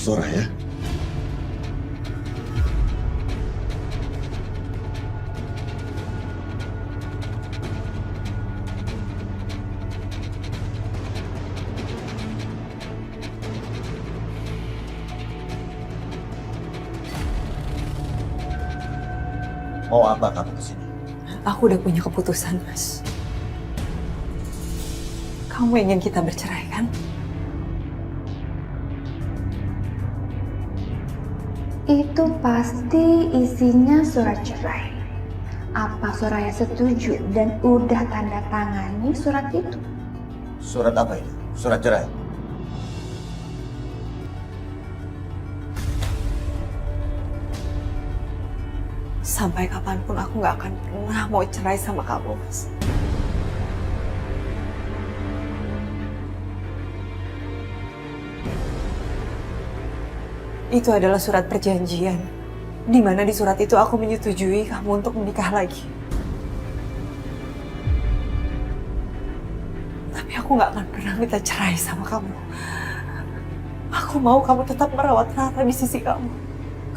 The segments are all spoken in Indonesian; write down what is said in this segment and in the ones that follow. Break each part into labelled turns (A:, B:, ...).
A: Soraya? Mau apa kamu kesini?
B: Aku udah punya keputusan, Mas. Kamu ingin kita bercerai, kan?
C: Itu pasti isinya surat cerai. Apa Soraya setuju dan udah tanda tangani surat itu?
A: Surat apa itu? Surat cerai?
B: Sampai kapanpun aku nggak akan pernah mau cerai sama kamu, Mas. Itu adalah surat perjanjian, di mana di surat itu aku menyetujui kamu untuk menikah lagi. Tapi aku nggak akan pernah minta cerai sama kamu. Aku mau kamu tetap merawat Rara di sisi kamu.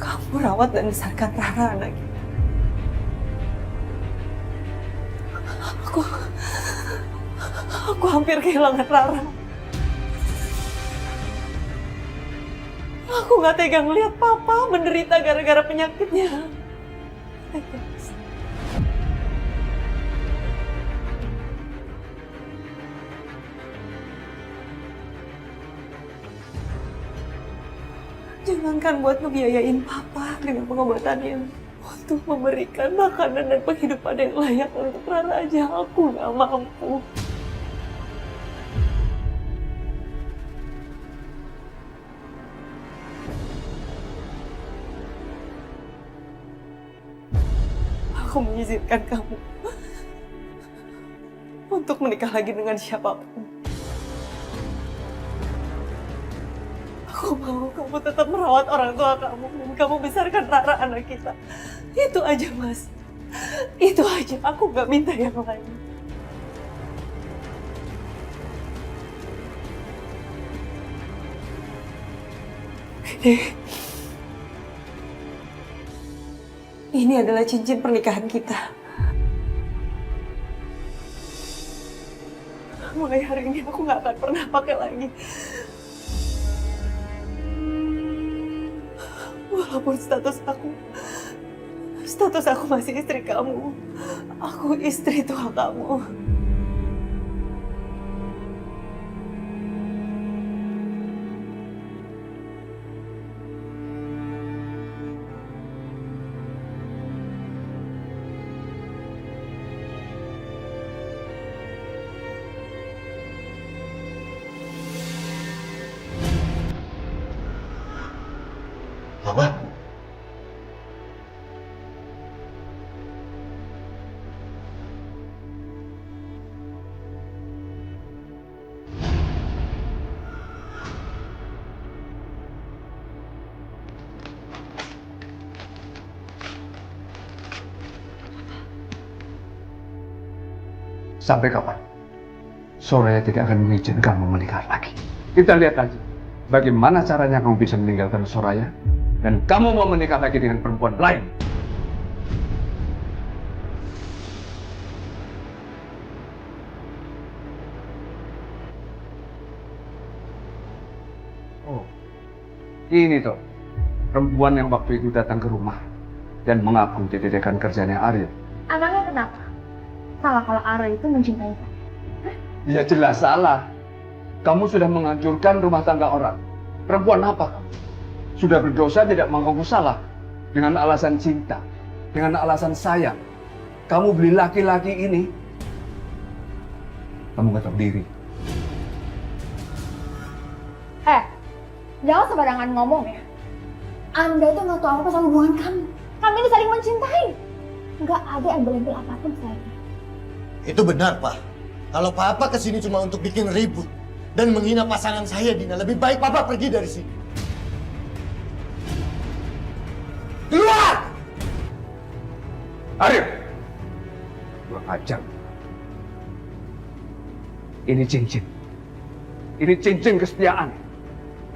B: Kamu rawat dan besarkan Rara, anak kita. Aku hampir kehilangan Rara. Aku nggak tega ngeliat Papa menderita gara-gara penyakitnya. Jangankan buat ngebiayain Papa dengan pengobatannya. Untuk memberikan makanan dan penghidupan yang layak untuk Rara aja aku nggak mampu. Aku mengizinkan kamu untuk menikah lagi dengan siapapun. Aku mau kamu tetap merawat orang tua kamu dan kamu besarkan Rara, anak kita. Itu aja, Mas. Itu aja. Aku gak minta yang lain. Ini adalah cincin pernikahan kita. Mulai hari ini aku gak akan pernah pakai lagi. Walaupun status aku masih istri kamu. Aku istri tua kamu.
A: Mama?
D: Sampai kapan Soraya tidak akan mengizinkan kamu menikah lagi? Kita lihat aja bagaimana caranya kamu bisa meninggalkan Soraya dan kamu mau menikah lagi dengan perempuan lain. Oh, ini tuh perempuan yang waktu itu datang ke rumah dan mengaku jadi rekan kerjanya Ariel.
C: Anaknya kenapa? Salah kalau Ara itu mencintai kamu.
D: Ya jelas salah. Kamu sudah menghancurkan rumah tangga orang. Perempuan apa kamu? Sudah berdosa tidak mengaku salah. Dengan alasan cinta. Dengan alasan sayang. Kamu beli laki-laki ini. Kamu gak tahu diri.
C: Jangan sembarangan ngomong ya. Anda itu nggak tahu apa sama hubungan kami. Kami ini saling mencintai. Nggak ada yang embel-embel apapun selain itu.
A: Itu benar, Pak. Kalau Papa kesini cuma untuk bikin ribut dan menghina pasangan saya, Dina, lebih baik Papa pergi dari sini. Keluar!
D: Ariel! Kurang ajar. Ini cincin. Ini cincin kesetiaan.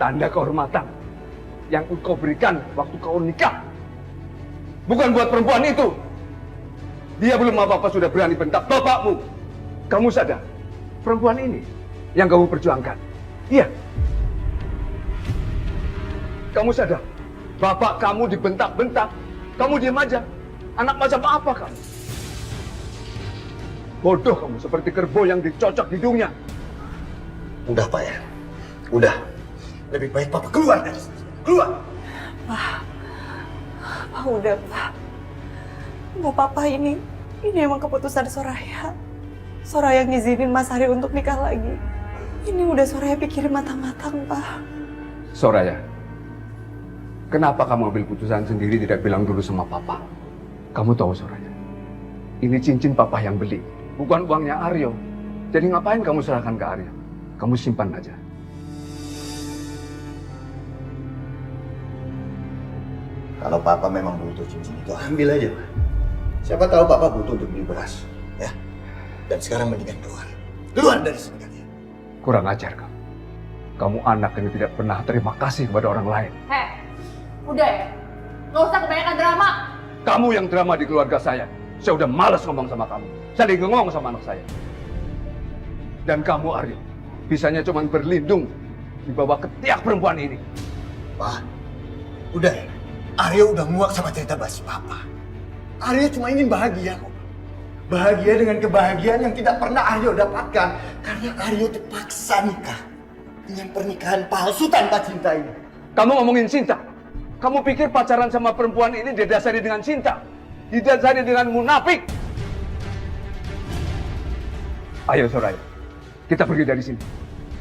D: Tanda kehormatan. yang engkau berikan waktu kau nikah. Bukan buat perempuan itu. Dia belum apa-apa sudah berani bentak bapakmu. Kamu sadar, perempuan ini yang kamu perjuangkan. Iya. Kamu sadar, bapak kamu dibentak-bentak, kamu diam aja. Anak macam apa kamu? Bodoh kamu, seperti kerbau yang dicocok hidungnya.
A: Udah, Pak ya. Udah. Lebih baik Papa keluar dari sini. Keluar!
B: Pak udah, Pak. Mau Papa ini emang keputusan Soraya. Soraya ngizinin Mas Hari untuk nikah lagi. Ini udah Soraya pikirin matang-matang, Pak.
D: Soraya, kenapa kamu ambil putusan sendiri tidak bilang dulu sama Papa? Kamu tahu Soraya, ini cincin Papa yang beli, bukan uangnya Aryo. Jadi ngapain kamu serahkan ke Aryo? Kamu simpan aja.
A: Kalau Papa memang butuh cincin itu, ambil aja, Pak. Siapa tahu Papa butuh untuk beli beras, ya. Dan sekarang mendingan keluar. Keluar dari sini kalian.
D: Kurang ajar kamu. Kamu anak yang tidak pernah terima kasih kepada orang lain.
E: Heh, udah ya? Nggak usah kebanyakan drama.
D: Kamu yang drama di keluarga saya. Saya udah malas ngomong sama kamu. Saya lagi ngomong sama anak saya. Dan kamu, Aryo, bisanya cuma berlindung di bawah ketiak perempuan ini.
A: Pak, udah ya. Aryo udah muak sama cerita basi Papa. Aryo cuma ingin bahagia kok. Bahagia dengan kebahagiaan yang tidak pernah Aryo dapatkan. Karena Aryo terpaksa nikah dengan pernikahan palsu tanpa cinta ini.
D: Kamu ngomongin cinta. Kamu pikir pacaran sama perempuan ini didasari dengan cinta? Didasari dengan munafik? Ayo Soraya, kita pergi dari sini.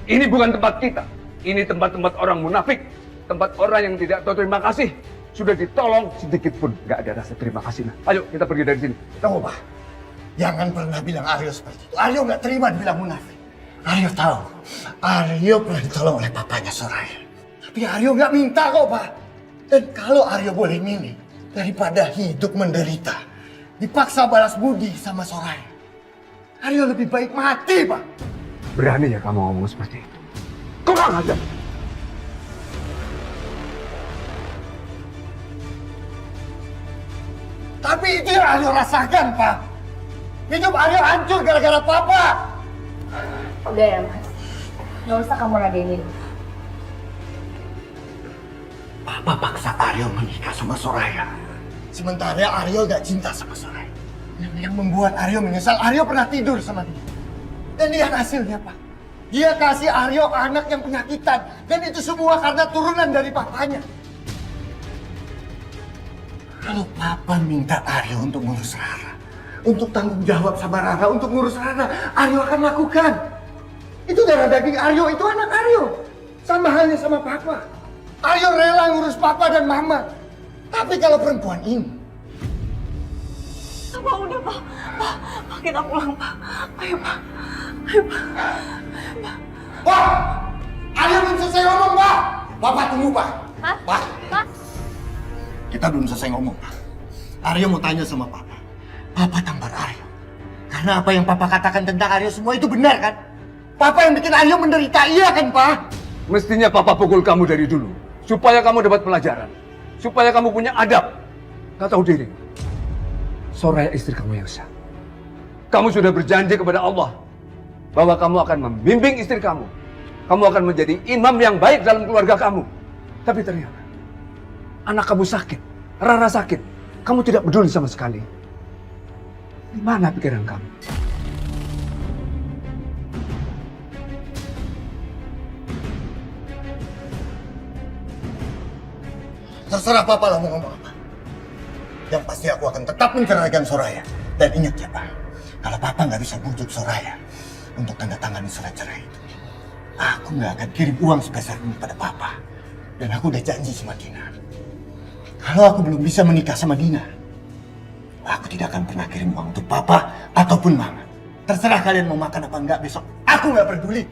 D: Ini bukan tempat kita. Ini tempat-tempat orang munafik. Tempat orang yang tidak tahu terima kasih. Sudah ditolong sedikit pun nggak ada rasa terima kasih. Nah, ayo kita pergi dari sini.
A: Tunggu, Pak. Jangan pernah bilang Aryo seperti itu. Aryo nggak terima dibilang munafik. Aryo tahu. Aryo pernah ditolong oleh papanya Soraya. Tapi Aryo nggak minta kok, Pak. Dan kalau Aryo boleh milih, daripada hidup menderita, dipaksa balas budi sama Soraya, Aryo lebih baik mati, Pak.
D: Berani ya kamu ngomong seperti itu? Kurang aja.
A: Tapi itu yang Aryo rasakan, Pak. Hidup Aryo hancur gara-gara Papa.
E: Udah ya, Mas. Nggak usah kamu ladenin.
A: Papa paksa Aryo menikah sama Soraya. Sementara Aryo gak cinta sama Soraya. Yang membuat Aryo menyesal, Aryo pernah tidur sama dia. Dan lihat hasilnya, Pak. Dia kasih Aryo anak yang penyakitan. Dan itu semua karena turunan dari papanya. Kalau Papa minta Aryo untuk ngurus Rara, untuk tanggung jawab sama Rara, untuk ngurus Rara, Aryo akan lakukan. Itu darah daging Aryo, itu anak Aryo. Sama halnya sama Papa. Aryo rela ngurus Papa dan Mama. Tapi kalau perempuan ini...
B: Pak udah, Pak. Pak, kita pulang, Pak. Ayo, Pak. Ayo, Pak.
A: Pak! Aryo belum selesai ngomong, Pak! Papa tunggu, Pak.
E: Hah?
A: Pak,
E: Pak?
A: kita belum selesai ngomong, Pak. Aryo mau tanya sama Papa. Papa tampar Aryo. Karena apa yang Papa katakan tentang Aryo semua itu benar, kan? Papa yang bikin Aryo menderita, iya kan, Pak?
D: Mestinya Papa pukul kamu dari dulu. Supaya kamu dapat pelajaran. Supaya kamu punya adab. Kau tahu diri. Soraya istri kamu yang sah. Kamu sudah berjanji kepada Allah. Bahwa kamu akan membimbing istri kamu. Kamu akan menjadi imam yang baik dalam keluarga kamu. Tapi ternyata. Anak kamu sakit. Rara sakit. Kamu tidak peduli sama sekali. Di mana pikiran kamu?
A: Terserah Papa lah mau ngomong apa. Yang pasti aku akan tetap menceraikan Soraya. Dan ingat ya, Pak. Kalau Papa nggak bisa bujuk Soraya untuk tanda tangan surat cerai itu, aku nggak akan kirim uang sebesar ini pada Papa. Dan aku udah janji sama Dina. Kalau aku belum bisa menikah sama Dina, aku tidak akan pernah kirim uang untuk Papa ataupun Mama. Terserah kalian mau makan apa enggak besok. Aku nggak peduli.